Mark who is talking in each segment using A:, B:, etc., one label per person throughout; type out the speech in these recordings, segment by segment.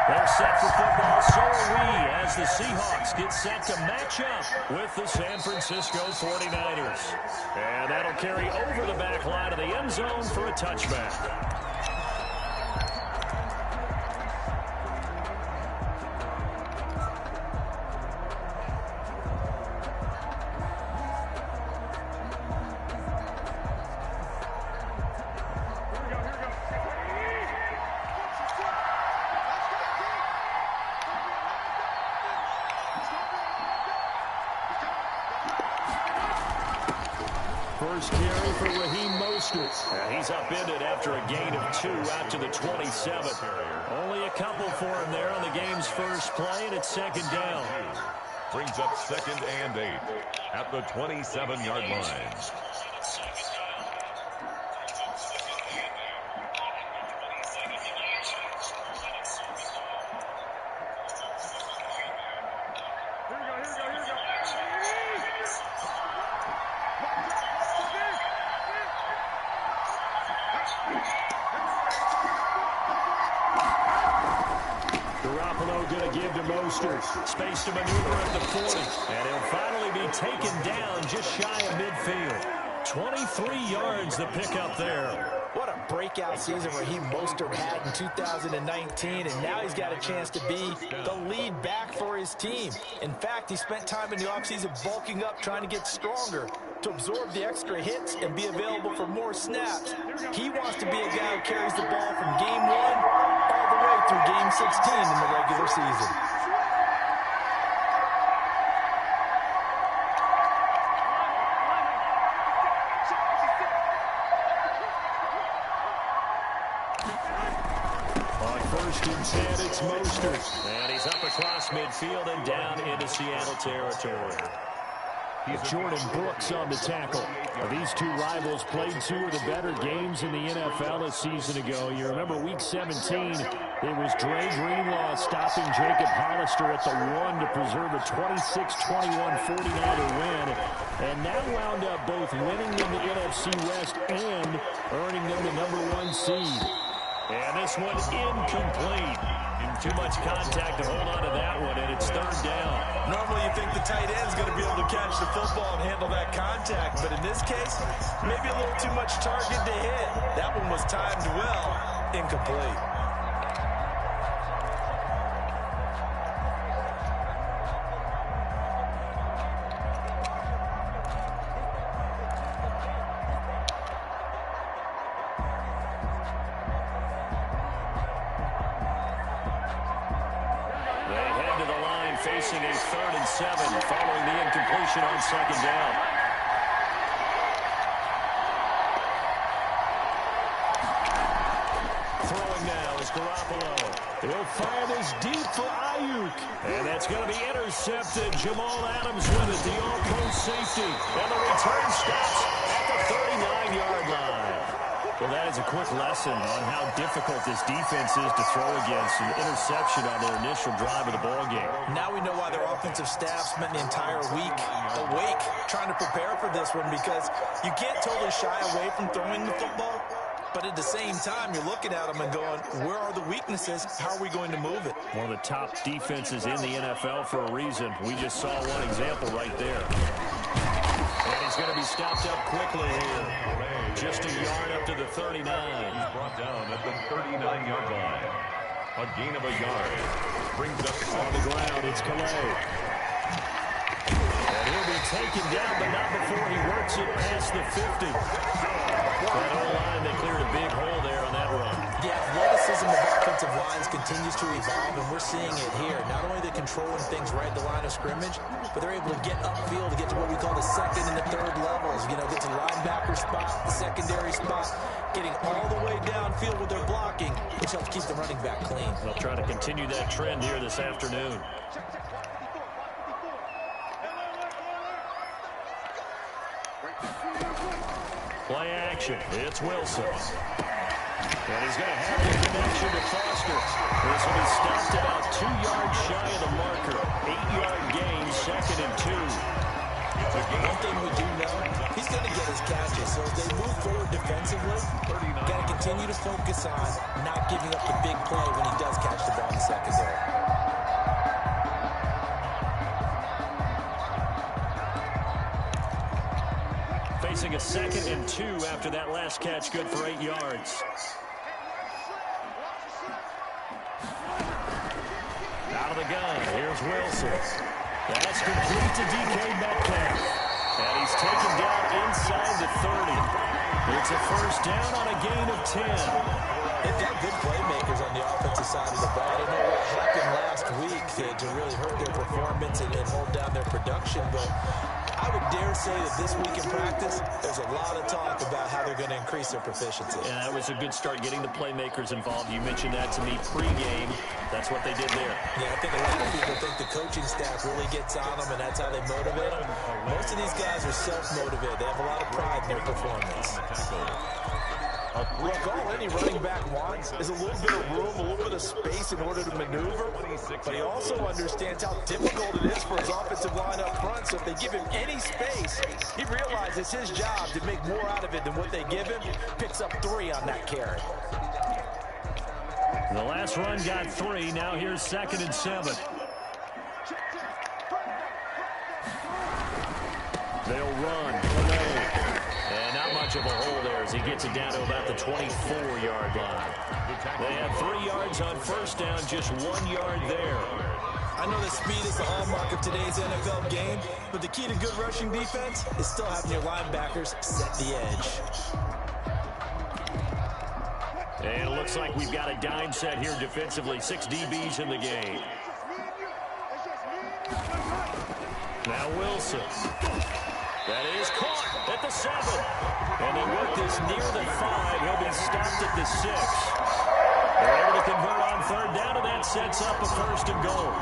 A: They're set for football, so are we, as the Seahawks get set to match up with the San Francisco 49ers. And that'll carry over the back line of the end zone for a touchback. First carry for Raheem Mostert. He's upended after a gain of 2 out to the 27. Only a couple for him there on the game's first play, and it's second down.
B: Brings up 2nd and 8 at the 27-yard line.
A: Space to maneuver at the 40, and he'll finally be taken down just shy of midfield. 23 yards the pickup there.
C: What a breakout season Raheem Mostert had in 2019, and now he's got a chance to be the lead back for his team. In fact, he spent time in the offseason bulking up, trying to get stronger to absorb the extra hits and be available for more snaps. He wants to be a guy who carries the ball from game 1 all the way through game 16 in the regular season.
A: It's Mostert, and he's up across midfield and down into Seattle territory. Jordan Brooks on the tackle. These two rivals played 2 of the better games in the NFL a season ago. You remember week 17, it was Dre Greenlaw stopping Jacob Hollister at the 1 to preserve a 26-21 49er win, and now wound up both winning in the NFC West and earning them the #1 seed. And this one incomplete. Too much contact to hold on to that one, and it's 3rd down.
C: Normally you think the tight end's going to be able to catch the football and handle that contact, but in this case, maybe a little too much target to hit. That one was timed well. Incomplete.
A: Facing a 3rd and 7 following the incompletion on 2nd down. Throwing now is Garoppolo. He'll fire this deep for Ayuk. And that's going to be intercepted. Jamal Adams with it, the all-pro safety. And the return stops at the 39-yard line. Well, that is a quick lesson on how difficult this defense is to throw against. An interception on their initial drive of the ballgame.
C: Now we know why their offensive staff spent the entire week awake trying to prepare for this one, because you can't totally shy away from throwing the football, but at the same time, you're looking at them and going, where are the weaknesses? How are we going to move it?
A: One of the top defenses in the NFL for a reason. We just saw one example right there. And he's going to be stopped up quickly here. Just a yard up to the 39.
B: He's brought down at the 39-yard line. A gain of a yard. Brings up
A: on the ground. It's Calais. And he'll be taken down, but not before he works it past the 50. That O-line, they cleared a big hole there on that run.
C: The athleticism of offensive lines continues to evolve, and we're seeing it here. Not only are they controlling things right at the line of scrimmage, but they're able to get upfield to get to what we call the 2nd and the 3rd levels. You know, get to the linebacker spot, the secondary spot, getting all the way downfield with their blocking, which helps keep the running back clean.
A: They'll try to continue that trend here this afternoon. Play action. It's Wilson. And he's going to have the connection to Foster. This will be stopped about 2 yards shy of the marker. 8-yard gain, 2nd and 2.
C: One thing we do know, he's going to get his catches. So as they move forward defensively, got to continue to focus on not giving up the big play when he does catch the ball in the secondary.
A: a 2nd and 2 after that last catch, good for 8 yards. Out of the gun, here's Wilson. That's complete to DK Metcalf. And he's taken down inside the 30. It's a first down on a gain of 10.
C: They've got good playmakers on the offensive side of the ball. I don't know what happened last week to really hurt their performance and hold down their production, but I would dare say that this week in practice, there's a lot of talk about how they're going to increase their proficiency.
A: And that was a good start, getting the playmakers involved. You mentioned that to me pregame. That's what they did there.
C: Yeah, I think a lot of people think the coaching staff really gets on them, and that's how they motivate them. Most of these guys are self-motivated. They have a lot of pride in their performance. Look, all any running back wants is a little bit of room, a little bit of space in order to maneuver, but he also understands how difficult it is for his offensive line up front, so if they give him any space, he realizes his job to make more out of it than what they give him, picks up 3 on that carry.
A: The last run got 3, now here's 2nd and 7. They'll run. And not much of a hole there as he gets it down to about the 24-yard line. They have 3 yards on first down, just 1 yard there.
C: I know that speed is the hallmark of today's NFL game, but the key to good rushing defense is still having your linebackers set the edge.
A: And it looks like we've got a dime set here defensively. 6 DBs in the game. Now Wilson. That is caught at the 7. And they work this near the 5. He'll be stopped at the 6. They're able to convert on 3rd down, and that sets up a 1st and goal.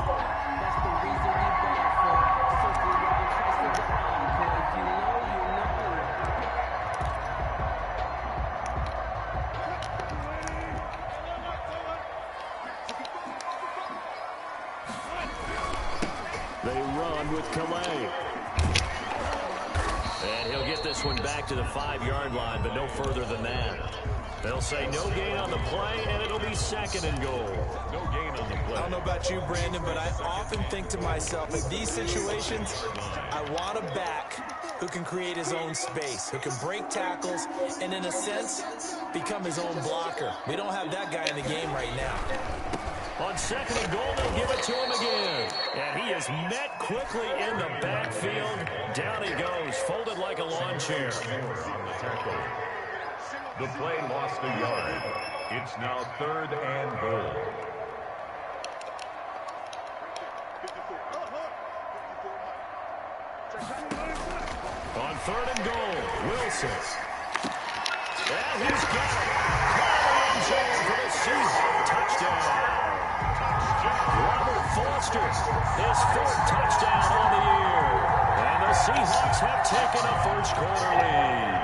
A: They run with Calais. And he'll get this one back to the 5-yard line, but no further than that. They'll say no gain on the play, and it'll be 2nd and goal.
B: No gain on the play.
C: I don't know about you, Brandon, but I often think to myself, in these situations, I want a back who can create his own space, who can break tackles, and in a sense, become his own blocker. We don't have that guy in the game right now.
A: On 2nd and goal, they'll give it to him again. And he is met quickly in the backfield. Down he goes, folded like a lawn chair.
B: The play lost a yard. It's now 3rd and goal.
A: On 3rd and goal, Wilson. And he's got it. Caught in zone for the Seahawks touchdown. Robert Foster, his 4th touchdown on the year. And the Seahawks have taken a first-quarter lead.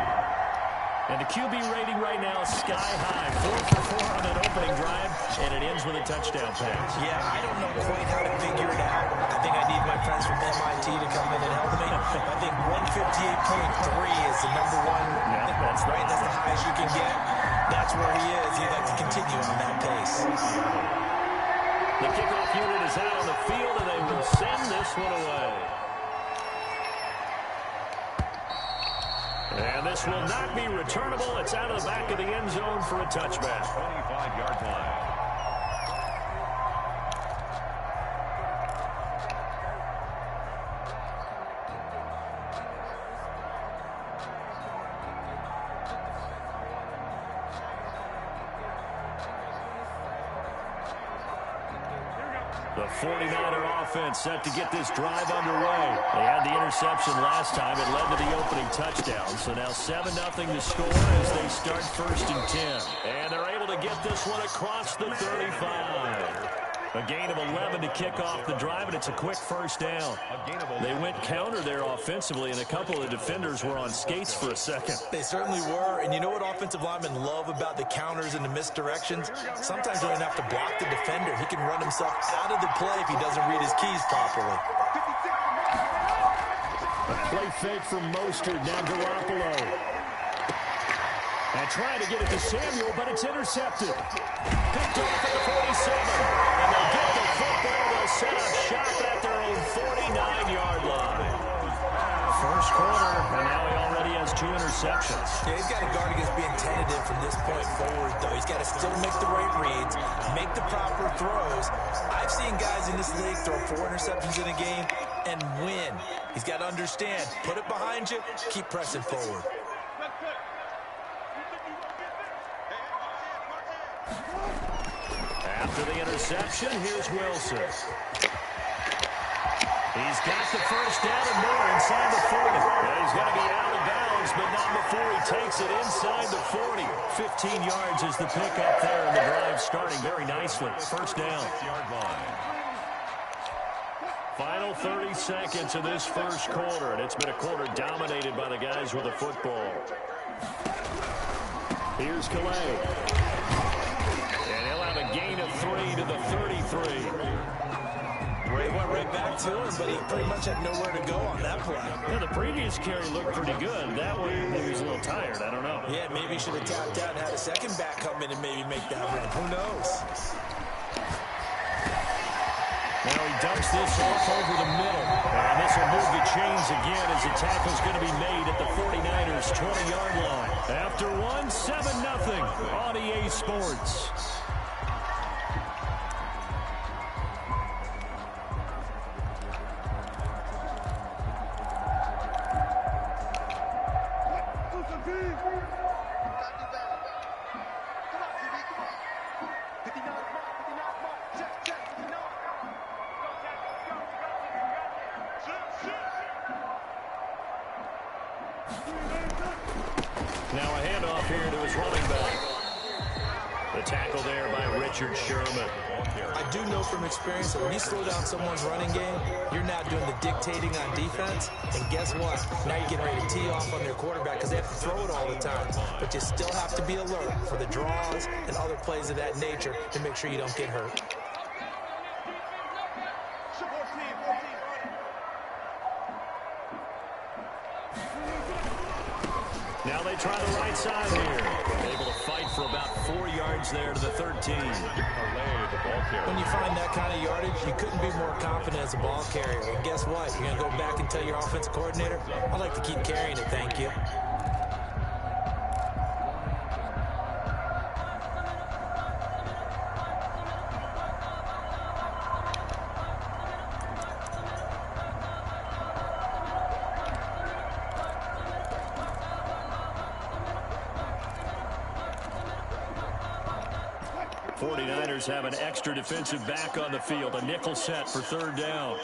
A: And the QB rating right now is sky high. 4 for 4 on that opening drive, and it ends with a touchdown pass.
C: Yeah, I don't know quite how to figure it out. I think I need my friends from MIT to come in and help me. I think 158.3 is the number one.
A: Yeah, that's
C: right. That's the highest you can get. That's where he is. He'd like to continue on that pace.
A: The kickoff unit is out on the field, and they will send this one away. And this will not be returnable. It's out of the back of the end zone for a touchback.
B: 25-yard line.
A: The 49er offense set to get this drive underway. They had the interception last time. It led to the opening touchdown. So now 7-0 to score as they start 1st and 10. And they're able to get this one across the 35. A gain of 11 to kick off the drive, and it's a quick first down. They went counter there offensively, and a couple of the defenders were on skates for a second.
C: They certainly were, and you know what offensive linemen love about the counters and the misdirections? Sometimes you don't have to block the defender. He can run himself out of the play if he doesn't read his keys properly.
A: A play fake from Mostert, now Garoppolo. And trying to get it to Samuel, but it's intercepted. Picked off at the 47. And they'll get the football. They'll set up shop at their own 49-yard line. First quarter, and now he already has 2 interceptions.
C: got to still make the right reads, make the proper throws. I've seen guys in this league throw 4 interceptions in a game and win. He's got to understand, put it behind you, keep pressing forward.
A: After the interception, here's Wilson. He's got the first down and more inside the 40. And he's going to be out of bounds, but not before he takes it inside the 40. 15 yards is the pickup there, and the drive starting very nicely. First down. Final 30 seconds of this first quarter, and it's been a quarter dominated by the guys with the football. Here's Calais. And he'll have a gain of 3 to the 33.
C: Ray went right back to him, but he pretty much had nowhere to go on that play.
A: Yeah, the previous carry looked pretty good. That one, he was a little tired. I don't know.
C: Yeah, maybe he should have tapped out and had a second back come in and maybe make that run. Who knows?
A: Now he dumps this off over the middle. And this will move the chains again as the tackle's going to be made at the 49ers' 20-yard line. After one, 7-0 on EA Sports. Now a handoff here to his running back. The tackle there by Richard Sherman.
C: I do know from experience that when you slow down someone's running game, you're now doing the dictating on defense. And guess what? Now you're getting ready to tee off on their quarterback because they have to throw it all the time. But you still have to be alert for the draws and other plays of that nature to make sure you don't get hurt.
A: Now they try the right side here. Able to fight for about 4 yards there to the 13.
C: When you find that kind of yardage, you couldn't be more confident as a ball carrier. And guess what? You're going to go back and tell your offensive coordinator, I'd like to keep carrying it, thank you.
A: Have an extra defensive back on the field. A nickel set for third down.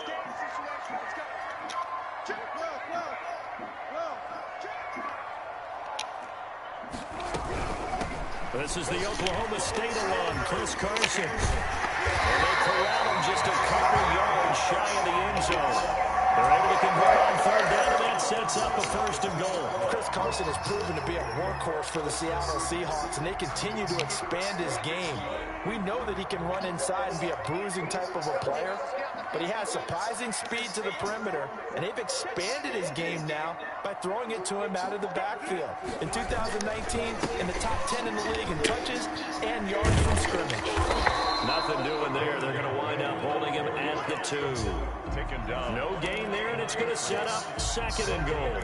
A: This is the Oklahoma State alum, Chris Carson. And they corral him just a couple yards shy of the end zone. They're able to convert on third down, and that sets up a first and goal.
C: Chris Carson has proven to be a workhorse for the Seattle Seahawks, and they continue to expand his game. We know that he can run inside and be a bruising type of a player, but he has surprising speed to the perimeter, and they've expanded his game now by throwing it to him out of the backfield. In 2019, in the top 10 in the league in touches and yards from scrimmage.
A: Nothing doing there. They're going to wind up holding him at the 2.
B: Taken down.
A: No gain there, and it's going to set up second and goal.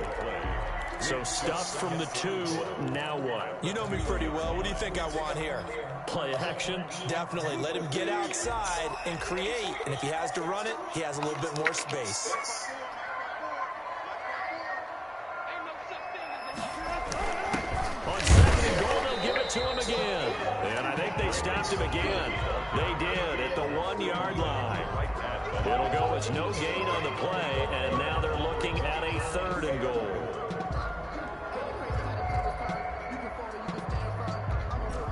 A: So stuffed from the 2, now what?
C: You know me pretty well. What do you think I want here?
A: Play action?
C: Definitely. Let him get outside and create. And if he has to run it, he has a little bit more space.
A: On second and goal, they'll give it to him again. And I think they stopped him again. They did at the 1-yard line. It'll go as no gain on the play, and now they're looking at a third and goal.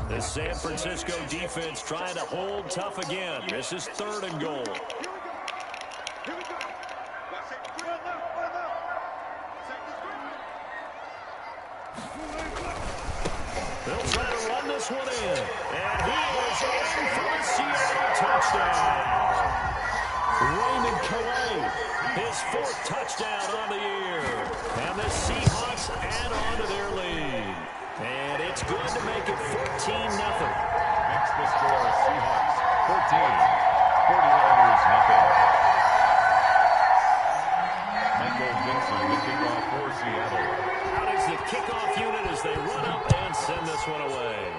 A: The San Francisco defense trying to hold tough again. This is third and goal. They'll try to run this one in. And he is in for the Seattle touchdown. Raymond Calais, his 4th touchdown on the year. And the Seahawks add on to their lead. And it's good to make it 14-0.
B: Makes the score Seahawks 14, 49ers nothing. Michael Vincent, the kickoff for Seattle.
A: Out is the kickoff unit as they run up and send this one away.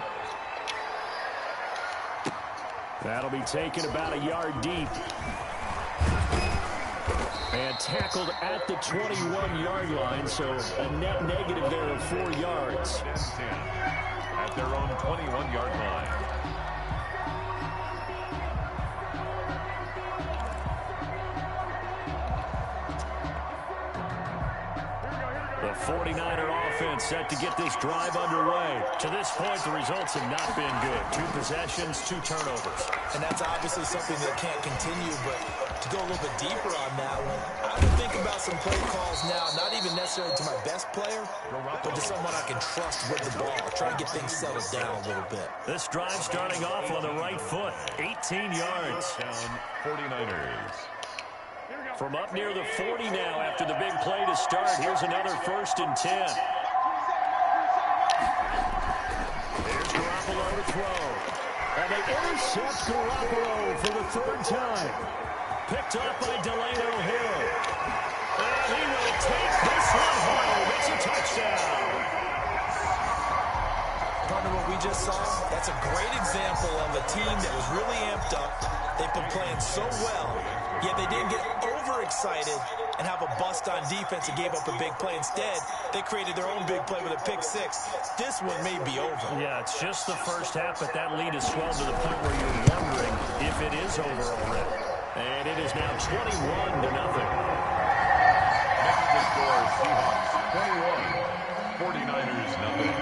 A: That'll be taken about a yard deep. And tackled at the 21-yard line, so a net negative there of 4 yards.
B: At their own 21-yard line.
A: The 49er offense set to get this drive underway. To this point, the results have not been good. 2 possessions, 2 turnovers.
C: And that's obviously something that can't continue, but to go a little bit deeper on that one, I would think about some play calls now, not even necessarily to my best player, but to someone I can trust with the ball. Try to get things settled down a little bit.
A: This drive starting off on the right foot, 18 yards.
B: Down 49ers.
A: From up near the 40 now after the big play to start. Here's another 1st and 10. There's Garoppolo to throw. And they intercept Garoppolo for the 3rd time. Picked up by Delano Hill. And he will take this one home. It's a touchdown.
C: Partner, what we just saw, that's a great example of a team that was really amped up. They've been playing so well, yet they didn't get overexcited and have a bust on defense and gave up a big play. Instead, they created their own big play with a pick 6. This one may be over.
A: Yeah, it's just the first half, but that lead has swelled to the point where you're wondering if it is over already. And it is now 21-0.
B: Next to score, Seahawks 21, 49ers nothing.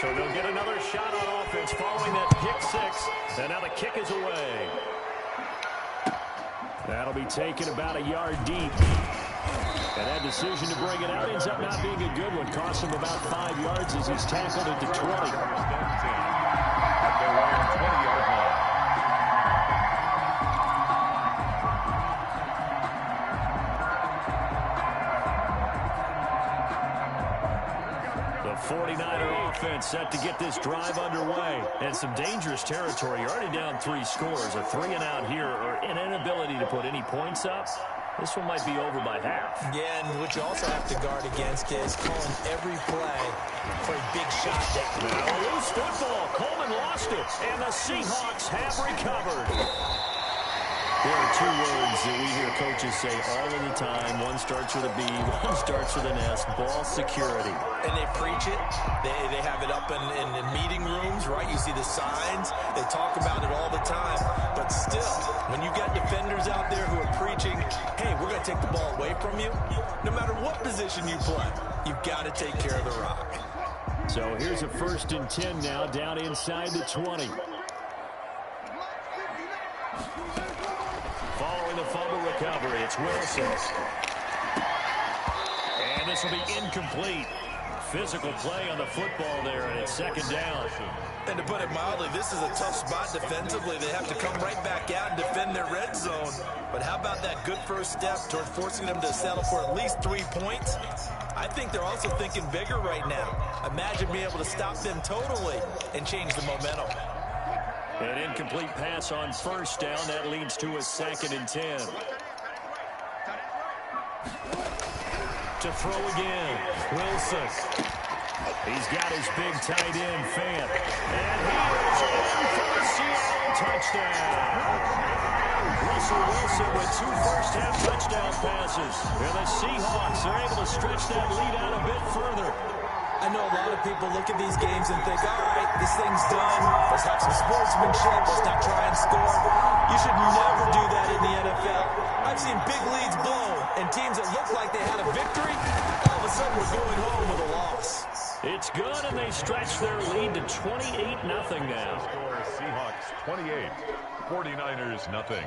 A: So they'll get another shot on offense following that pick 6. And now the kick is away. That'll be taken about a yard deep. And that decision to bring it out ends up not being a good one. Costs him about 5 yards as he's tackled at the 20.
B: At their own 20-yard line.
A: The 49er offense set to get this drive underway. And some dangerous territory. You're already down 3 scores. A 3 and out here, or an inability to put any points up. This one might be over by half.
C: Yeah, and what you also have to guard against is calling every play for a big shot down.
A: Now loose football. Coleman lost it. And the Seahawks have recovered. There are 2 words that we hear coaches say all of the time. One starts with a B, one starts with an S. Ball security.
C: And they preach it. They have it up in meeting rooms, right? You see the signs. They talk about it all the time. But still, when you got defenders out there who are preaching, hey, we're going to take the ball away from you, no matter what position you play, you've got to take care of the rock.
A: So here's a 1st and 10 now, down inside the 20. Following the fumble recovery, it's Wilson. And this will be incomplete. Physical play on the football there, and it's 2nd down.
C: And to put it mildly, this is a tough spot defensively. They have to come right back out and defend their red zone. But how about that good first step toward forcing them to settle for at least 3 points? I think they're also thinking bigger right now. Imagine being able to stop them totally and change the momentum.
A: An incomplete pass on 1st down. That leads to a 2nd and 10. To throw again, Wilson. He's got his big tight end, Fant. And he is in for a Seattle touchdown. Russell Wilson with 2 first-half touchdown passes. And the Seahawks are able to stretch that lead out a bit further.
C: I know a lot of people look at these games and think, all right, this thing's done. Let's have some sportsmanship. Let's not try and score. You should never do that in the NFL. I've seen big leads blown, and teams that look like they had a victory, all of a sudden we're going home with a loss.
A: It's good, and they stretch their lead to 28-0 now.
B: Score Seahawks 28, 49ers nothing.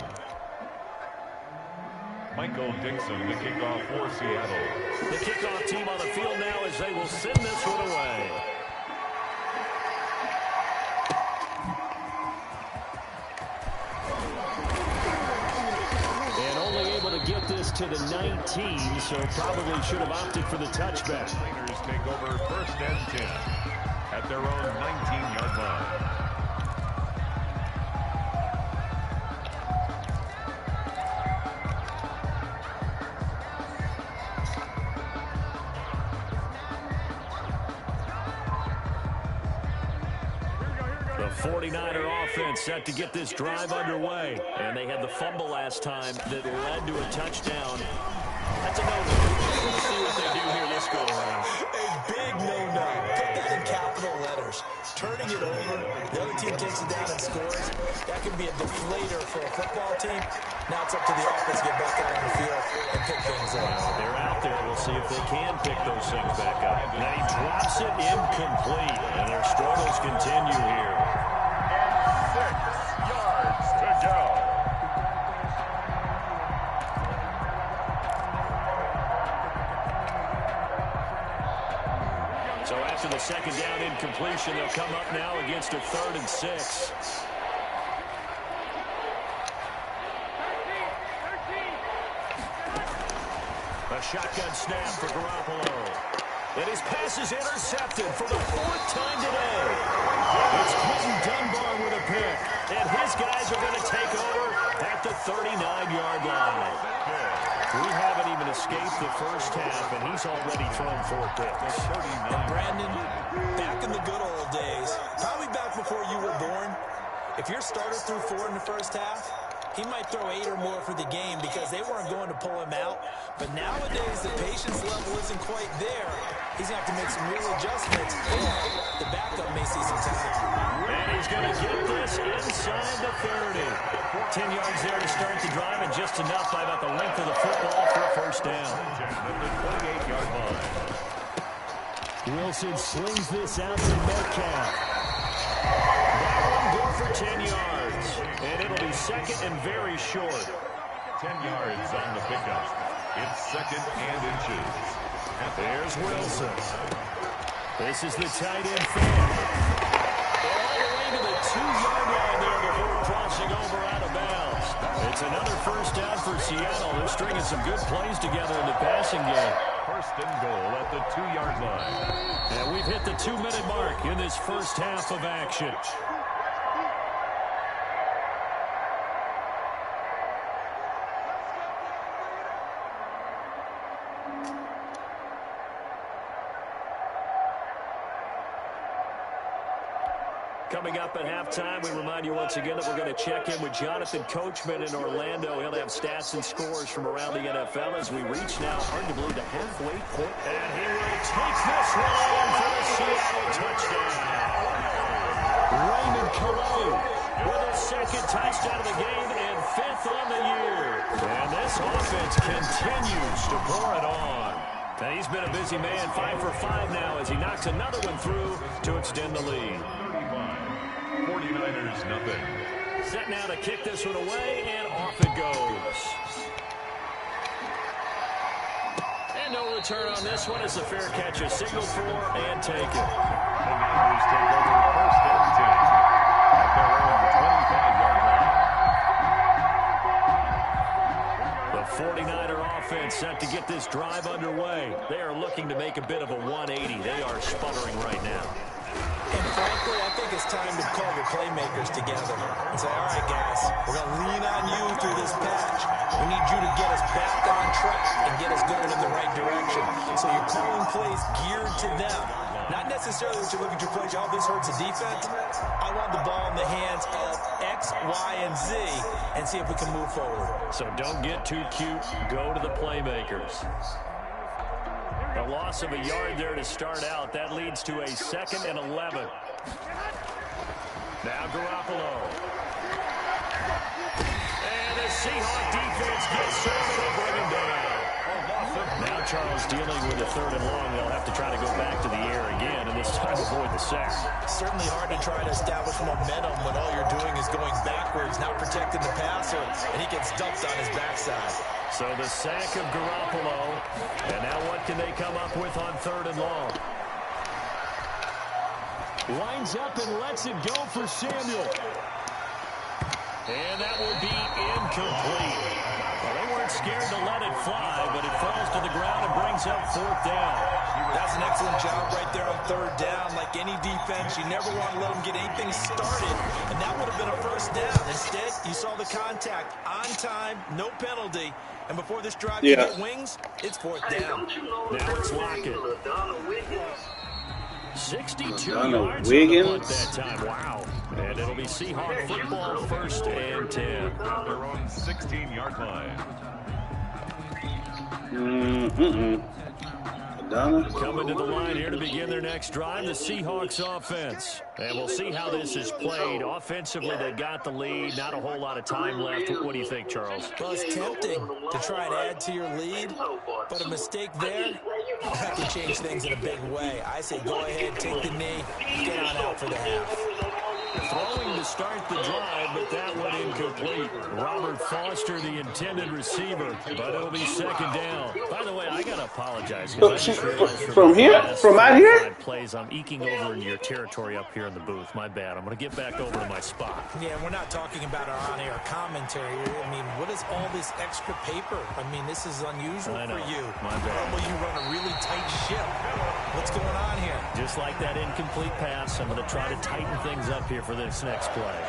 B: Michael Dixon, the kickoff for Seattle.
A: The kickoff team on the field now as they will send this one away. And only able to get this to the 19, so probably should have opted for the touchback.
B: Raiders take over 1st and 10 at their own 19-yard line.
A: 49er offense set to get this drive underway. And they had the fumble last time that led to a touchdown. That's a no-no. Let's see what they do here this go around.
C: A big no-no. Put that in capital letters. Turning it over, the other team takes it down and scores. That can be a deflator for a football team. Now it's up to the offense to get back out on the field and pick things up.
A: They're out there. We'll see if they can pick those things back up. Now he drops it incomplete, and their struggles continue here.
B: 6 yards to go.
A: So after the second down incompletion, they'll come up now against a 3rd and 6. A shotgun snap for Garoppolo. And his pass is intercepted for the 4th time today. It's Quentin Dunbar with a pick. And his guys are going to take over at the 39-yard line. We haven't even escaped the first half, and he's already thrown 4 picks.
C: And Brandon, back in the good old days, probably back before you were born, if your starter threw 4 in the first half, he might throw 8 or more for the game because they weren't going to pull him out. But nowadays, the patience level isn't quite there. He's going to have to make some real adjustments, and the backup may see some time.
A: And he's going to get this inside the 30. 10 yards there to start the drive, and just enough by about the length of the football for a first down.
B: 28-yard line.
A: Wilson slings this out to Metcalf. That one good for 10 yards. And it'll be second and very short.
B: 10 yards on the pickup. It's 2nd and inches.
A: There's Wilson. This is the tight end fan. All the way to the 2-yard line there before crossing over out of bounds. It's another first down for Seattle. They're stringing some good plays together in the passing game.
B: 1st and goal at the 2-yard line.
A: And we've hit the 2-minute mark in this first half of action. Coming up at halftime, we remind you once again that we're going to check in with Jonathan Coachman in Orlando. He'll have stats and scores from around the NFL as we reach now, hard to believe, the halfway point. And he will take this one in for the Seattle touchdown. Raymond Calais with his 2nd touchdown of the game and 5th on the year. And this offense continues to pour it on. And he's been a busy man, 5 for 5 now as he knocks another one through to extend the lead.
B: 49ers nothing.
A: Set now to kick this one away, and off it goes. And no return on this one. It's a fair catch, a signal for, and take it.
B: The Niners take over 1st and 10 at their own 25-yard line.
A: The 49er offense set to get this drive underway. They are looking to make a bit of a 180. They are sputtering right now.
C: And frankly, I think it's time to call your playmakers together and say, all right, guys, we're going to lean on you through this patch. We need you to get us back on track and get us going in the right direction. So you're calling plays geared to them. Not necessarily that you're looking to play, oh, this hurts the defense. I want the ball in the hands of X, Y, and Z and see if we can move forward.
A: So don't get too cute. Go to the playmakers. A loss of a yard there to start out. That leads to a 2nd and 11. Now Garoppolo. And the Seahawk defense gets started to bring him down. Now Charles dealing with a 3rd and long. They'll have to try to go back to the air again, and this time avoid the sack.
C: Certainly hard to try to establish momentum when all you're doing is going backwards, not protecting the passer, and he gets dumped on his backside.
A: So the sack of Garoppolo, and now what can they come up with on 3rd and long? Lines up and lets it go for Samuel. And that will be incomplete. Well, they weren't scared to let it fly, but it falls to the ground and brings up 4th down.
C: That's an excellent job right there on 3rd down. Like any defense, you never want to let them get anything started, and that would have been a first down. Instead, you saw the contact on time, no penalty, and before this drive can get wings, it's 4th down.
A: Now it's Lockett. 62 yards on the punt that time. Wow. And it'll be Seahawk football, 1st and 10.
B: They're on 16-yard line.
A: Coming to the line here to begin their next drive, the Seahawks offense. And we'll see how this is played. Offensively, they got the lead. Not a whole lot of time left. What do you think, Charles?
C: Well, it's tempting to try and add to your lead, but a mistake there can change things in a big way. I say go ahead, take the knee, get on out for the half.
A: Throwing to start the drive, but that one incomplete. Robert Foster, the intended receiver, but it'll be 2nd down. By the way, I got to apologize.
D: From here? From out here?
A: Plays, I'm eking over into your territory up here in the booth. My bad. I'm going to get back over to my spot.
C: Yeah, we're not talking about our on-air commentary. I mean, what is all this extra paper? I mean, this is unusual for you.
A: My bad.
C: Well, you run a really tight ship. What's going on here?
A: Just like that incomplete pass, I'm going to try to tighten things up here for this next play.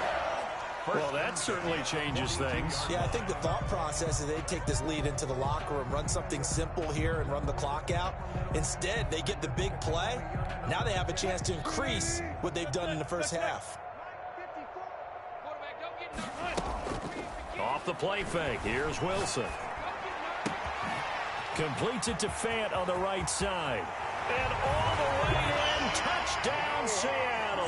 A: Well, that certainly changes things.
C: Yeah, I think the thought process is they take this lead into the locker room, run something simple here and run the clock out. Instead, they get the big play. Now they have a chance to increase what they've done in the first half.
A: Off the play fake, here's Wilson. Completes it to Fant on the right side. And all the way in, touchdown Seattle.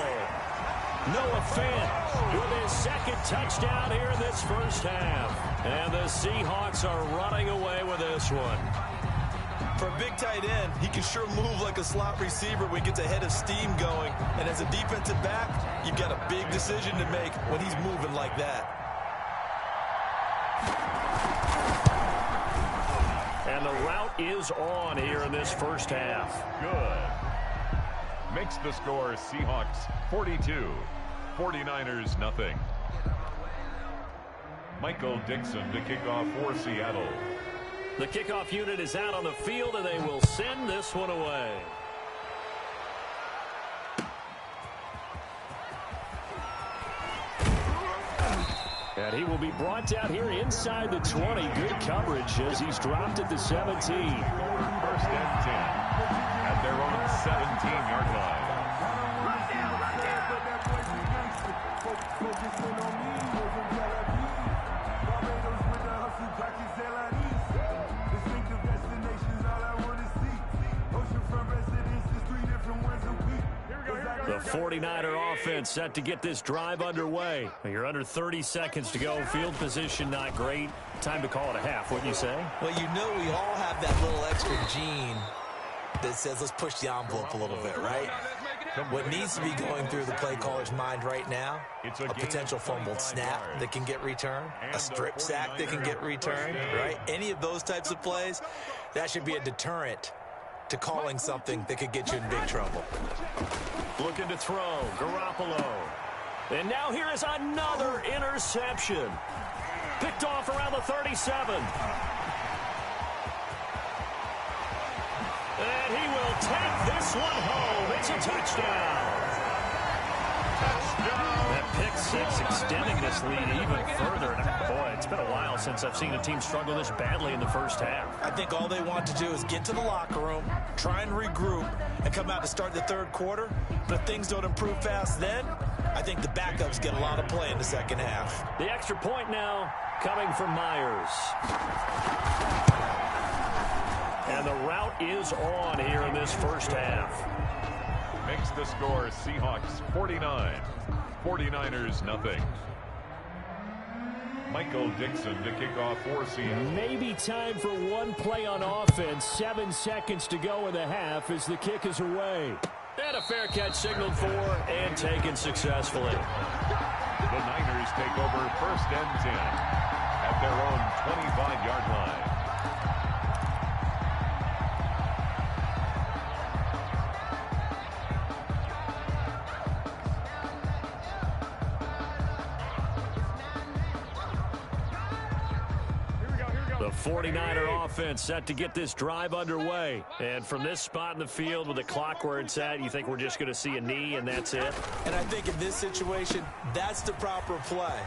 A: Noah Fant with his 2nd touchdown here in this first half. And the Seahawks are running away with this one.
C: For a big tight end, he can sure move like a slot receiver when he gets a head of steam going. And as a defensive back, you've got a big decision to make when he's moving like that.
A: And the route is on here in this first half.
B: Good. Makes the score Seahawks 42, 49ers nothing. Michael Dixon to kick off for Seattle.
A: The kickoff unit is out on the field, and they will send this one away. And he will be brought down here inside the 20. Good coverage as he's dropped at the 17.
B: 1st and 10 at their own 17-yard line.
A: The 49er offense set to get this drive underway. You're under 30 seconds to go. Field position not great. Time to call it a half, wouldn't you say?
C: Well, you know we all have that little extra gene that says let's push the envelope a little bit, right? What needs to be going through the play caller's mind right now, a potential fumbled snap that can get returned, a strip sack that can get returned, right? Any of those types of plays, that should be a deterrent to calling something that could get you in big trouble.
A: Looking to throw, Garoppolo. And now here is another interception. Picked off around the 37. And he will take this one home. It's a touchdown. That pick six extending this lead even further. And boy, it's been a while since I've seen a team struggle this badly in the first half.
C: I think all they want to do is get to the locker room, try and regroup, and come out to start the third quarter. But if things don't improve fast then, I think the backups get a lot of play in the second half.
A: The extra point now coming from Myers. And the route is on here in this first half.
B: Makes the score Seahawks 49, 49ers nothing. Michael Dixon to kick off for Seattle.
A: Maybe time for one play on offense. 7 seconds to go in the half as the kick is away. And a fair catch signaled for and taken successfully.
B: The Niners take over 1st and 10 at their own 25-yard line.
A: The 49er offense set to get this drive underway. And from this spot in the field with the clock where it's at, you think we're just going to see a knee and that's it?
C: And I think in this situation, that's the proper play.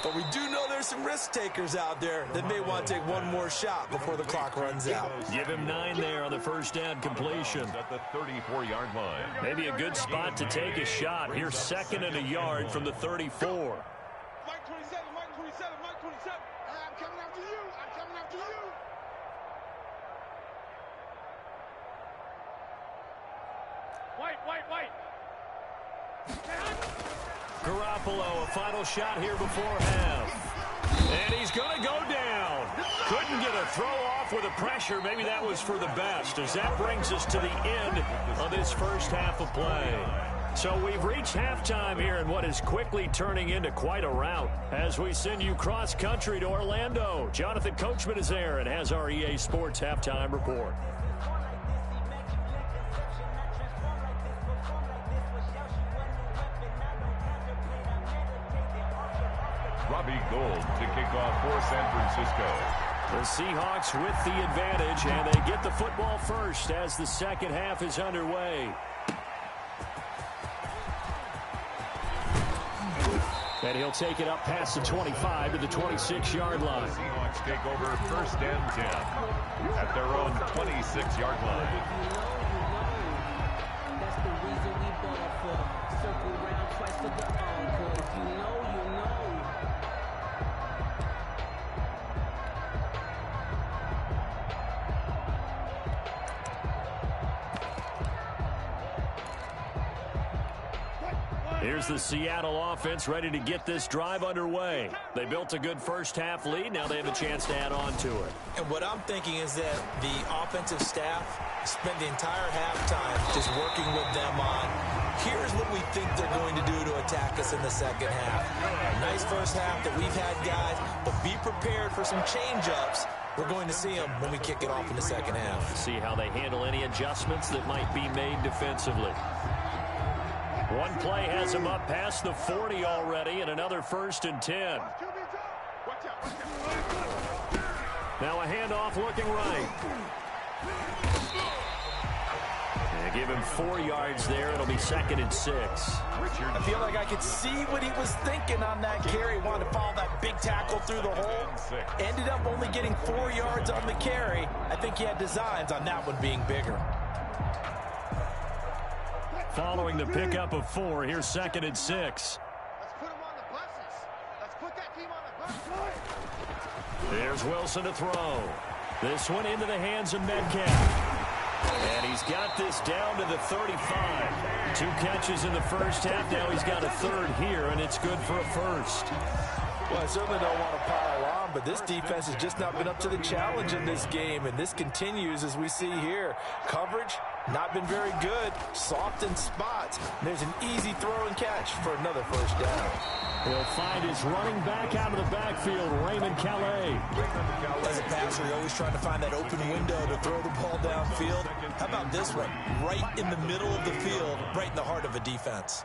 C: But we do know there's some risk takers out there that may want to take one more shot before the clock runs out.
A: Give him 9 there on the first down completion.
B: At the 34-yard line.
A: Maybe a good spot to take a shot. Here's 2nd and a yard from the 34.
E: Mike 27, Mike 27, Mike 27. I'm coming after you. I'm coming after you. White.
A: Garoppolo, a final shot here before half. And he's going to go down. Couldn't get a throw off with the pressure. Maybe that was for the best, as that brings us to the end of this first half of play. So we've reached halftime here in what is quickly turning into quite a rout as we send you cross-country to Orlando. Jonathan Coachman is there and has our EA Sports halftime report.
B: Robbie Gould to kick off for San Francisco.
A: The Seahawks with the advantage, and they get the football first as the second half is underway. And he'll take it up past the 25 to the 26-yard line.
B: The Seahawks take over first and 10 at their own 26-yard line.
F: That's the reason we ball for. Circle round twice for the encore. If you know, you know.
A: Here's the Seattle offense ready to get this drive underway. They built a good first half lead. Now they have a chance to add on to it.
C: And what I'm thinking is that the offensive staff spent the entire halftime just working with them on, here's what we think they're going to do to attack us in the second half. Nice first half that we've had, guys, but be prepared for some change-ups. We're going to see them when we kick it off in the second half.
A: See how they handle any adjustments that might be made defensively. One play has him up past the 40 already, and another 1st and 10. Now a handoff looking right. And give him 4 yards there. It'll be 2nd and 6.
C: I feel like I could see what he was thinking on that carry. Wanted to follow that big tackle through the hole. Ended up only getting 4 yards on the carry. I think he had designs on that one being bigger.
A: Following the pickup of 4, here's 2nd and 6.
E: Let's put them on the buses. Let's put that team on the bus.
A: There's Wilson to throw. This one into the hands of Metcalf. And he's got this down to the 35. 2 catches in the first half. Now he's got a 3rd here, and it's good for a 1st.
C: Well, I certainly don't want to pile on, but this defense has just not been up to the challenge in this game, and this continues as we see here. Coverage, not been very good. Soft in spots. There's an easy throw and catch for another 1st down.
A: He'll find his running back out of the backfield, Raymond Calais.
C: As a passer, you're always trying to find that open window to throw the ball downfield. How about this one? Right in the middle of the field, right in the heart of a defense.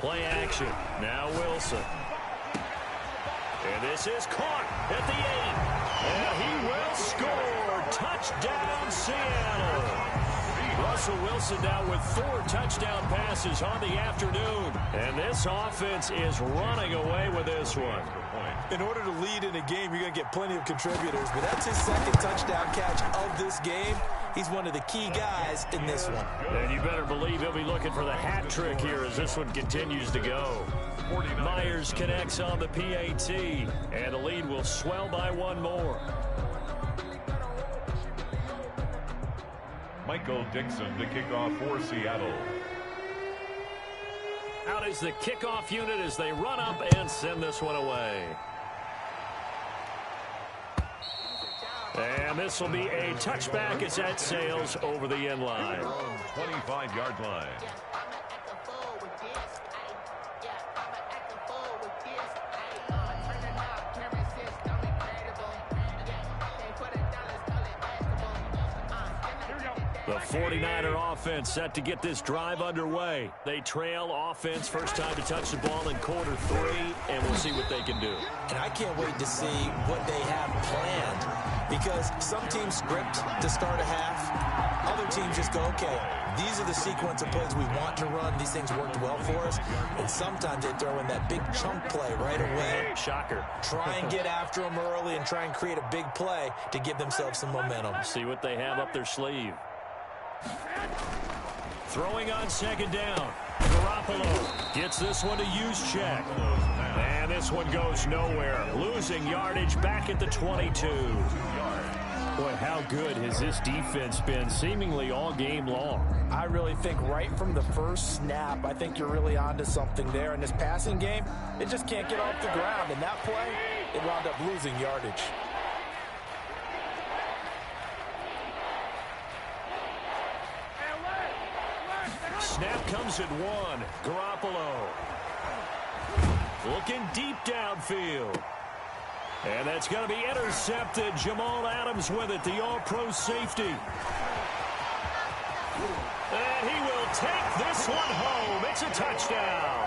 A: Play action. Now Wilson. And this is caught at the 8. And he will score. Touchdown, Seattle. Russell Wilson now with 4 touchdown passes on the afternoon. And this offense is running away with this one.
C: In order to lead in a game, you're going to get plenty of contributors, but that's his 2nd touchdown catch of this game. He's one of the key guys in this one.
A: And you better believe he'll be looking for the hat trick here as this one continues to go. Myers connects on the PAT, and the lead will swell by 1 more.
B: Michael Dixon to kick off for Seattle.
A: Out is the kickoff unit as they run up and send this one away. And this will be a touchback as that sails over the end line.
B: 25-yard line.
A: The 49er offense set to get this drive underway. They trail offense, first time to touch the ball in quarter 3, and we'll see what they can do.
C: And I can't wait to see what they have planned, because some teams script to start a half. Other teams just go, okay, these are the sequence of plays we want to run. These things worked well for us. And sometimes they throw in that big chunk play right away.
A: Shocker.
C: Try and get after them early and try and create a big play to give themselves some momentum.
A: See what they have up their sleeve. Throwing on second down. Garoppolo gets this one to use check. And this one goes nowhere. Losing yardage back at the 22. Boy, how good has this defense been seemingly all game long?
C: I really think right from the first snap, I think you're really onto something there. In this passing game, it just can't get off the ground. And that play, it wound up losing yardage.
A: Snap comes at one. Garoppolo looking deep downfield. And that's going to be intercepted. Jamal Adams with it, the all-pro safety. And he will take this one home. It's a touchdown.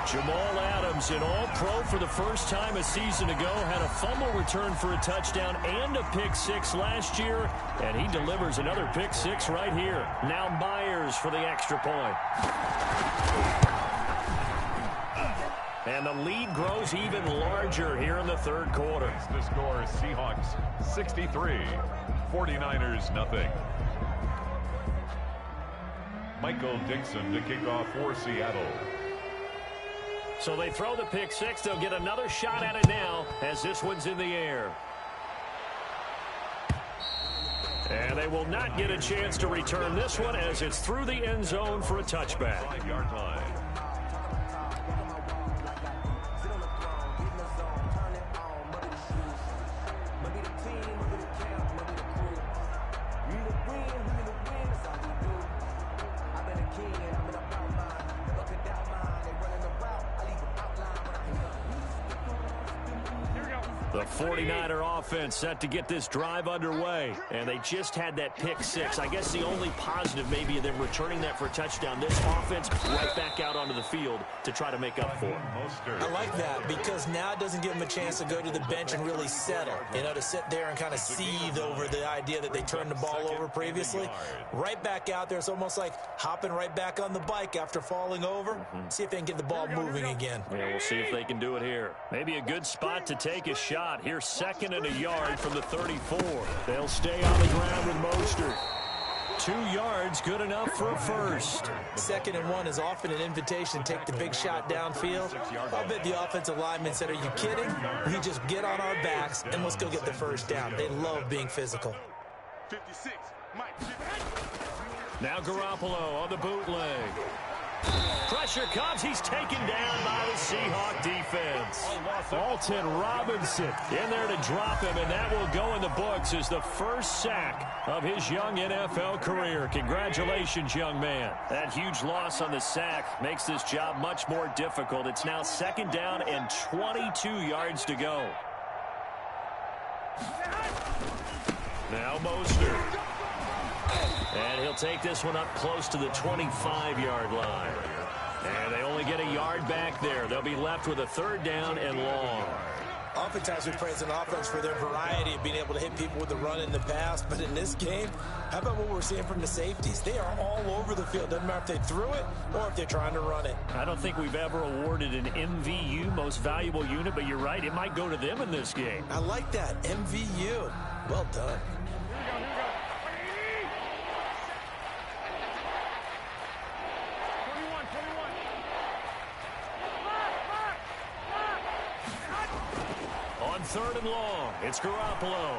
A: Jamal Adams, an all-pro for the first time a season ago, had a fumble return for a touchdown and a pick six last year, and he delivers another pick six right here. Now Myers for the extra point. And the lead grows even larger here in the third quarter.
B: The score is Seahawks 63, 49ers nothing. Michael Dixon to kick off for Seattle.
A: So they throw the pick six. They'll get another shot at it now as this one's in the air. And they will not get a chance to return this one as it's through the end zone for a touchback.
B: 5-yard line.
A: The 49er offense set to get this drive underway, and they just had that pick six. I guess the only positive maybe of them returning that for a touchdown. This offense right back out onto the field to try to make up for it.
C: I like that because now it doesn't give them a chance to go to the bench and really settle, to sit there and kind of seethe over the idea that they turned the ball over previously. Right back out there, it's almost like hopping right back on the bike after falling over. See if they can get the ball moving again.
A: Yeah, we'll see if they can do it here. Maybe a good spot to take a shot. Here's second and a yard from the 34. They'll stay on the ground with Mostert. 2 yards, good enough for a first.
C: Second and one is often an invitation to take the big shot downfield. I bet the offensive lineman said, are you kidding? We just get on our backs and let's go get the first down. They love being physical.
E: 56, Mike.
A: Now Garoppolo on the bootleg. Pressure comes. He's taken down by the Seahawk defense. Alton Robinson in there to drop him, and that will go in the books as the first sack of his young NFL career. Congratulations, young man. That huge loss on the sack makes this job much more difficult. It's now second down and 22 yards to go. Now Mostert. And he'll take this one up close to the 25-yard line. And they only get a yard back there. They'll be left with a third down and long.
C: Oftentimes we praise an offense for their variety of being able to hit people with the run in the past. But in this game, how about what we're seeing from the safeties? They are all over the field. Doesn't matter if they threw it or if they're trying to run it.
A: I don't think we've ever awarded an MVU, most valuable unit, but you're right. It might go to them in this game.
C: I like that. MVU. Well done.
A: Third and long. It's Garoppolo.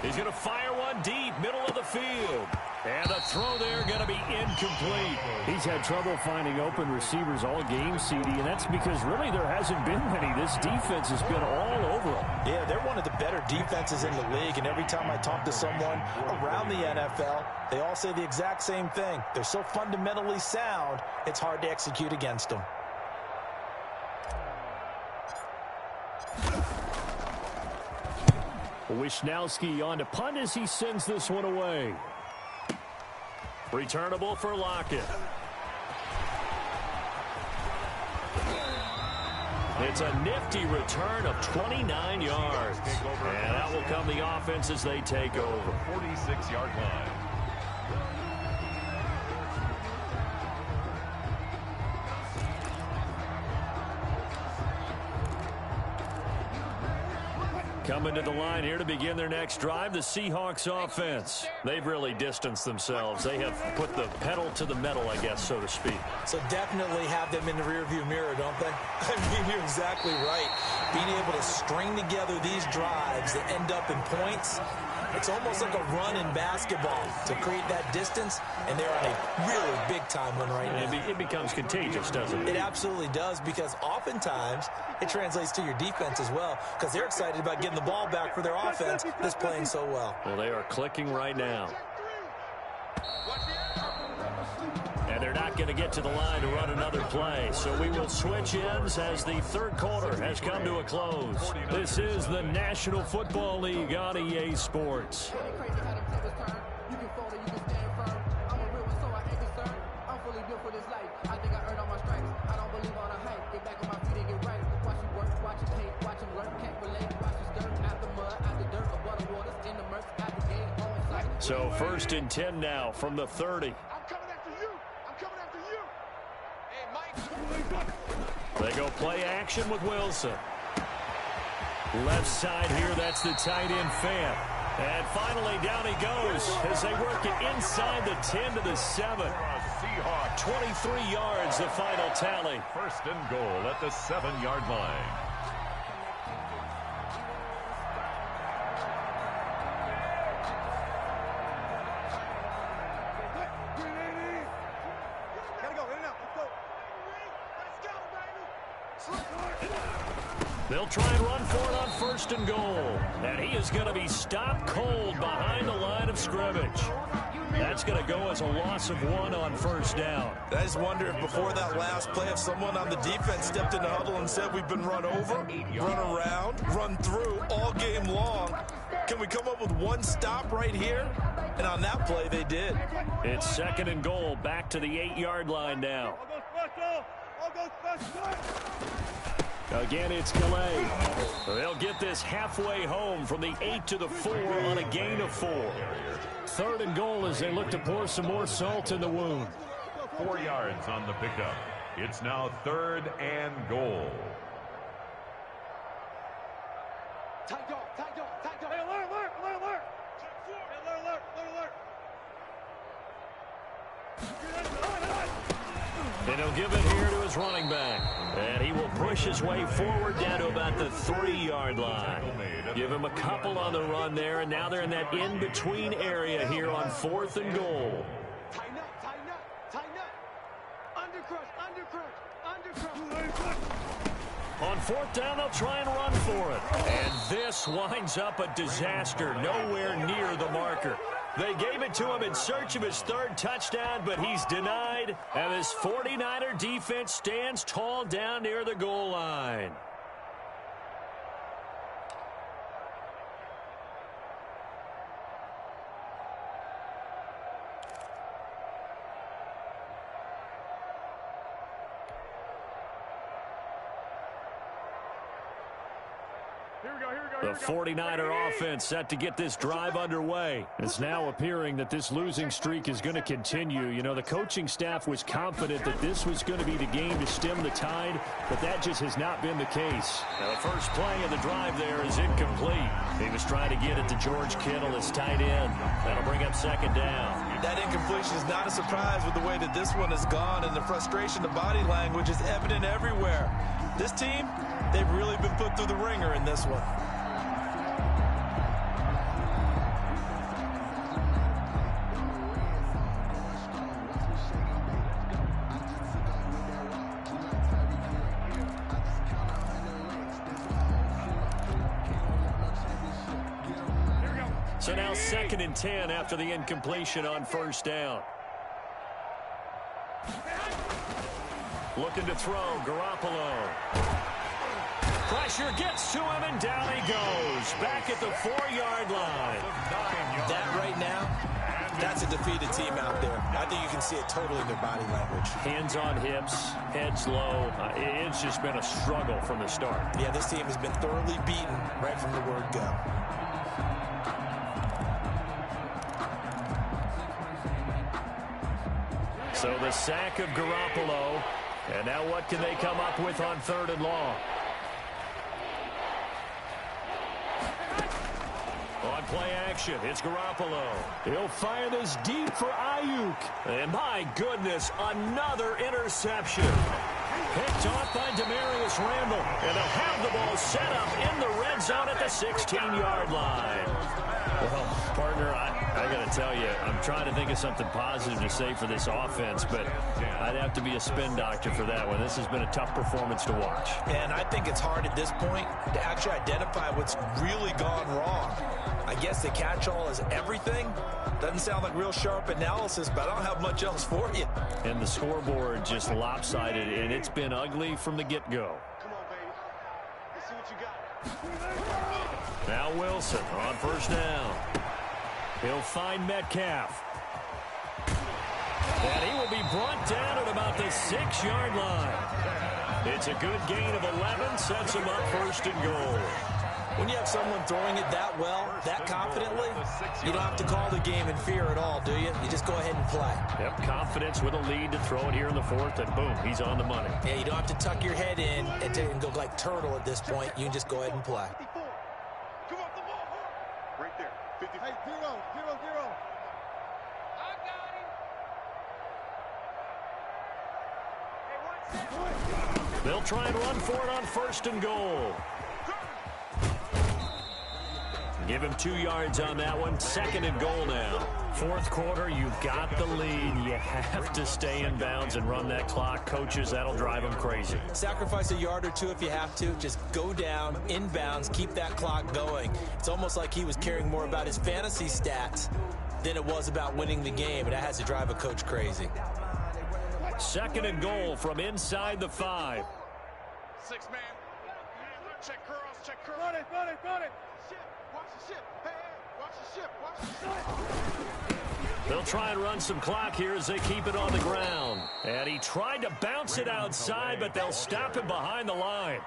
A: He's going to fire one deep, middle of the field. And the throw there going to be incomplete. He's had trouble finding open receivers all game, CD, and that's because really there hasn't been many. This defense has been all over them.
C: Yeah, they're one of the better defenses in the league, and every time I talk to someone around the NFL, they all say the exact same thing. They're so fundamentally sound, it's hard to execute against them.
A: Wisnowski on to punt as he sends this one away. Returnable for Lockett. It's a nifty return of 29 yards. And that will come the offense as they take over.
B: 46-yard line.
A: Coming to the line here to begin their next drive, the Seahawks offense. They've really distanced themselves. They have put the pedal to the metal, I guess, so to speak.
C: So definitely have them in the rearview mirror, don't they? I mean, you're exactly right. Being able to string together these drives that end up in points, it's almost like a run in basketball to create that distance, and they're on a really big-time one right now.
A: It becomes contagious, doesn't it?
C: It absolutely does, because oftentimes it translates to your defense as well, because they're excited about getting the ball back for their offense that's playing so well.
A: Well, they are clicking right now. And they're not going to get to the line to run another play. So we will switch ends as the third quarter has come to a close. This is the National Football League on EA Sports. So 1st and 10 now from the 30. They go play action with Wilson. Left side here, that's the tight end Fant. And finally down he goes as they work it inside the 10 to the 7. 23 yards the final tally.
B: 1st and goal at the 7-yard line.
A: They'll try and run for it on 1st and goal. And he is going to be stopped cold behind the line of scrimmage. That's going to go as a loss of 1 on 1st down.
C: I just wonder if before that last play, if someone on the defense stepped in the huddle and said we've been run over, run around, run through all game long. Can we come up with one stop right here? And on that play, they did.
A: It's 2nd and goal, back to the 8-yard line now. Again, it's Galay. They'll get this halfway home from the 8 to the 4 on a gain of 4. 3rd and goal as they look to pour some more salt in the wound.
B: 4 yards on the pickup. It's now 3rd and goal.
E: Tight dog, tight dog, tight dog. Hey, alert, alert, alert, alert. Hey, alert, alert, alert.
A: And he'll give it here to his running back. And he will push his way forward down to about the 3-yard line. Give him a couple on the run there, and now they're in that in-between area here on 4th and goal.
E: Tighten up, tighten up, tighten up. Undercrush, undercrush, undercrush.
A: On 4th down, they'll try and run for it. And this winds up a disaster, nowhere near the marker. They gave it to him in search of his 3rd touchdown, but he's denied. And this 49er defense stands tall down near the goal line. The 49er offense set to get this drive underway. It's now appearing that this losing streak is going to continue. You know, the coaching staff was confident that this was going to be the game to stem the tide, but that just has not been the case. Now, the first play of the drive there is incomplete. He was trying to get it to George Kittle, his tight end. That'll bring up 2nd down.
C: That incompletion is not a surprise with the way that this one has gone, and the frustration, the body language is evident everywhere. This team, they've really been put through the ringer in this one.
A: So now 2nd and 10 after the incompletion on 1st down. Looking to throw, Garoppolo. Pressure gets to him, and down he goes. Back at the 4-yard line.
C: That right now, that's a defeated team out there. I think you can see it totally in their body language.
A: Hands on hips, heads low. It's just been a struggle from the start.
C: Yeah, this team has been thoroughly beaten right from the word go.
A: So the sack of Garoppolo. And now what can they come up with on 3rd and long? on play action. It's Garoppolo. He'll fire this deep for Ayuk. And my goodness, another interception. Picked off by Demarius Randall. And they'll have the ball set up in the red zone at the 16-yard line. Well, partner, I got to tell you, I'm trying to think of something positive to say for this offense, but I'd have to be a spin doctor for that one. This has been a tough performance to watch.
C: And I think it's hard at this point to actually identify what's really gone wrong. I guess the catch-all is everything. Doesn't sound like real sharp analysis, but I don't have much else for you.
A: And the scoreboard just lopsided, and it's been ugly from the get-go.
E: Come on, baby. Let's see what you got.
A: Now Wilson on first down. He'll find Metcalf. And he will be brought down at about the 6-yard line. It's a good gain of 11, sets him up first and goal.
C: When you have someone throwing it that well, that confidently, you don't have to call the game in fear at all, do you? You just go ahead and play.
A: Yep, confidence with a lead to throw it here in the fourth, and boom, he's on the money.
C: Yeah, you don't have to tuck your head in and go like turtle at this point. You can just go ahead and play.
E: 54. Come on, the ball. Right there. 50. Hey, 0, 0, 0. I got him. Hey, 1 second.
A: They'll try and run for it on first and goal. Give him 2 yards on that one. Second and goal now. Fourth quarter, you've got the lead. You have to stay in bounds and run that clock. Coaches, that'll drive them crazy.
C: Sacrifice a yard or two if you have to. Just go down, in bounds, keep that clock going. It's almost like he was caring more about his fantasy stats than it was about winning the game, and that has to drive a coach crazy.
A: Second and goal from inside the 5.
E: 6 man. Check curls, check curls. Run it, run it, run it. Ship, watch the ship. Hey, hey, watch the ship, watch the ship.
A: They'll try and run some clock here as they keep it on the ground. And he tried to bounce it outside, but they'll stop him behind the line.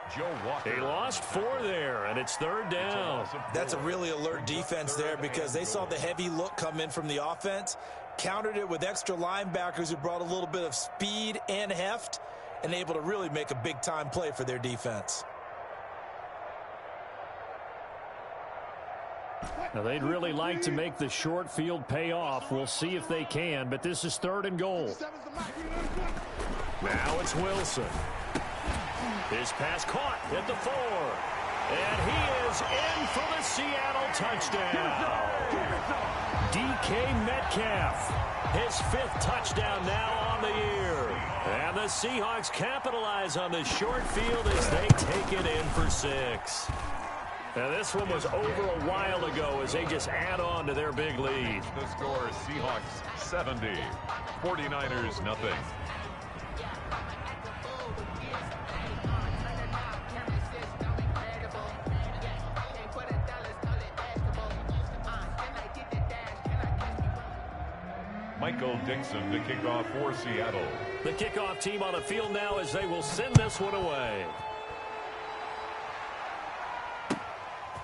A: He lost 4 there, and it's third down.
C: That's a really alert defense there because they saw the heavy look come in from the offense, countered it with extra linebackers who brought a little bit of speed and heft, and able to really make a big-time play for their defense.
A: Now, they'd really like to make the short field pay off. We'll see if they can, but this is third and goal. Now it's Wilson. His pass caught at the 4. And he is in for the Seattle touchdown. DK Metcalf, his 5th touchdown now on the year. And the Seahawks capitalize on the short field as they take it in for 6. Now, this one was over a while ago as they just add on to their big lead.
B: The score, Seahawks 70, 49ers nothing. Michael Dixon to kick off for Seattle.
A: The kickoff team on the field now as they will send this one away.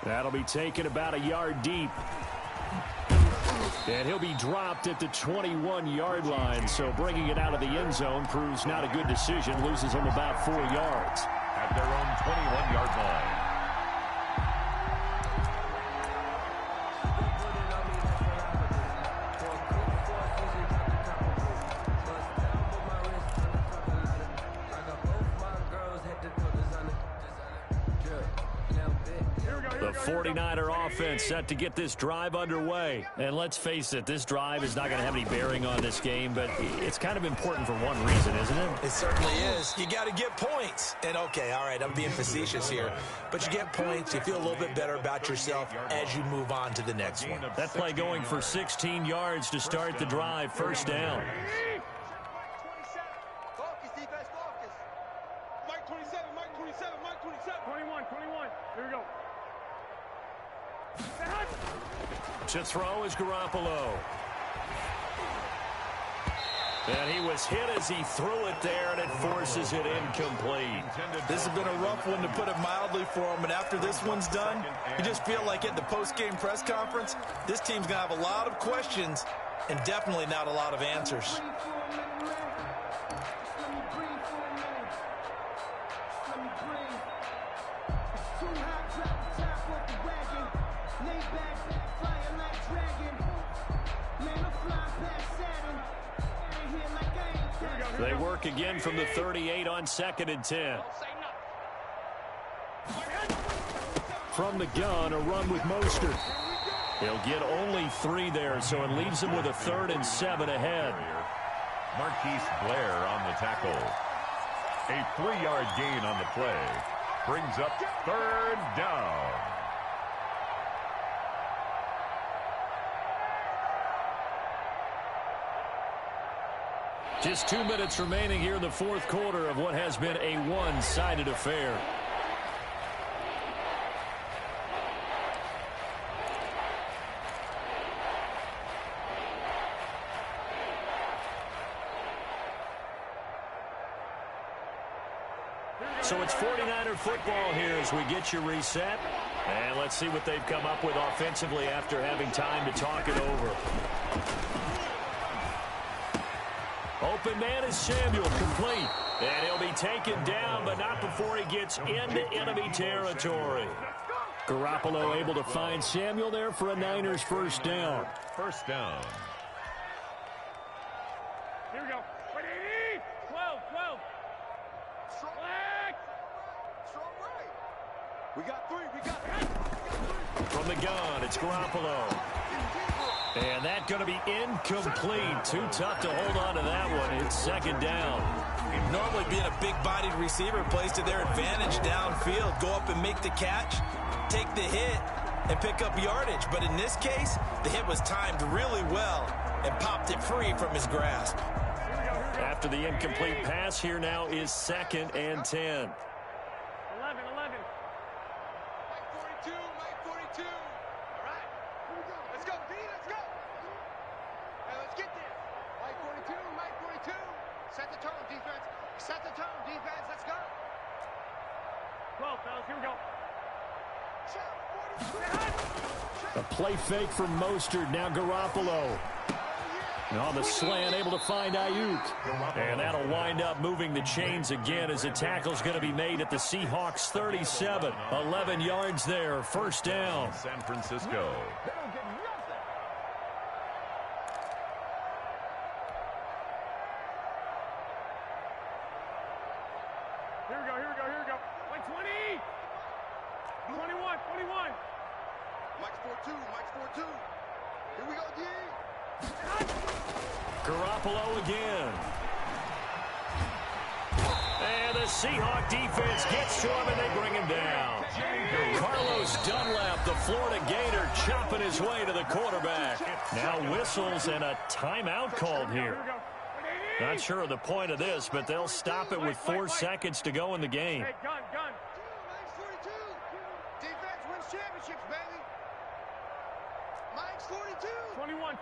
A: That'll be taken about a yard deep. And he'll be dropped at the 21-yard line. So bringing it out of the end zone proves not a good decision. Loses him about 4 yards.
B: At their own 21-yard line.
A: The 49er offense set to get this drive underway. And let's face it, this drive is not going to have any bearing on this game, but it's kind of important for one reason, isn't it?
C: It certainly is. You got to get points. And, okay, all right, I'm being facetious here. But you get points, you feel a little bit better about yourself as you move on to the next one.
A: That play going for 16 yards to start the drive, first down.
E: Focus, defense, focus. Mike 27, Mike 27, Mike 27. 21, 21. Here we go.
A: To throw is Garoppolo. And he was hit as he threw it there, and it forces it incomplete.
C: This has been a rough one, to put it mildly, for him. And after this one's done, you just feel like at the post-game press conference, this team's going to have a lot of questions and definitely not a lot of answers.
F: Too hot, drop the top off the wagon. Lay back, fly
A: They work again from the 38 on 2nd and 10. From the gun, a run with Mostert. He'll get only 3 there, so it leaves him with a 3rd and 7 ahead.
B: Marquise Blair on the tackle. A 3-yard gain on the play. Brings up 3rd down.
A: Just 2 minutes remaining here in the 4th quarter of what has been a one-sided affair. So it's 49er football here as we get you reset. And let's see what they've come up with offensively after having time to talk it over. Open man is Samuel, complete. And he'll be taken down, but not before he gets into enemy territory. Garoppolo able to find Samuel there for a Niners first down.
B: First down.
E: Here we go. 12, 12. Flag. Strong right. We got 3. We got 3.
A: From the gun, it's Garoppolo. And that's going to be incomplete. Too tough to hold on to that one. It's 2nd down.
C: Normally being a big-bodied receiver plays to their advantage downfield. Go up and make the catch, take the hit, and pick up yardage. But in this case, the hit was timed really well and popped it free from his grasp.
A: After the incomplete pass, here now is 2nd and 10.
E: 11. Mike 42, Mike 42. All right, here we go. Let's go, D, let's go. Hey, let's get there. Mike 42, Mike 42. Set the tone, defense. Set the tone, defense. Let's go. 12, fellas, here we go.
A: A play fake from Mostert. Now Garoppolo. And on the slant, able to find Ayuk. And that'll wind up moving the chains again as the tackle's going to be made at the Seahawks 37. 11 yards there. First down.
B: San Francisco.
E: Here we go, here we go, here we go. Mike 20. 21, 21. Mike's 4-2, Mike's 4-2. Here we go, D.
A: Garoppolo again. And the Seahawk defense gets to him, and they bring him down. Carlos Dunlap, the Florida Gator, chopping his way to the quarterback. Now whistles and a timeout called here. Not sure of the point of this, but they'll stop it with 4 seconds to go in the game.
E: Hey, gun. Mike's 42. Defense wins championships, baby. Mike's 42. 21.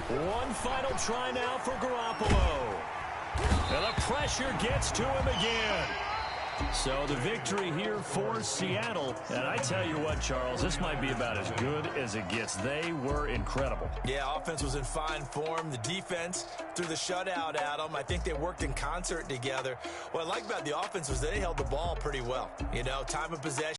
A: One final try now for Garoppolo. And the pressure gets to him again. So the victory here for Seattle. And I tell you what, Charles, this might be about as good as it gets. They were incredible.
C: Yeah, offense was in fine form. The defense threw the shutout at them. I think they worked in concert together. What I like about the offense was they held the ball pretty well. You know, time of possession.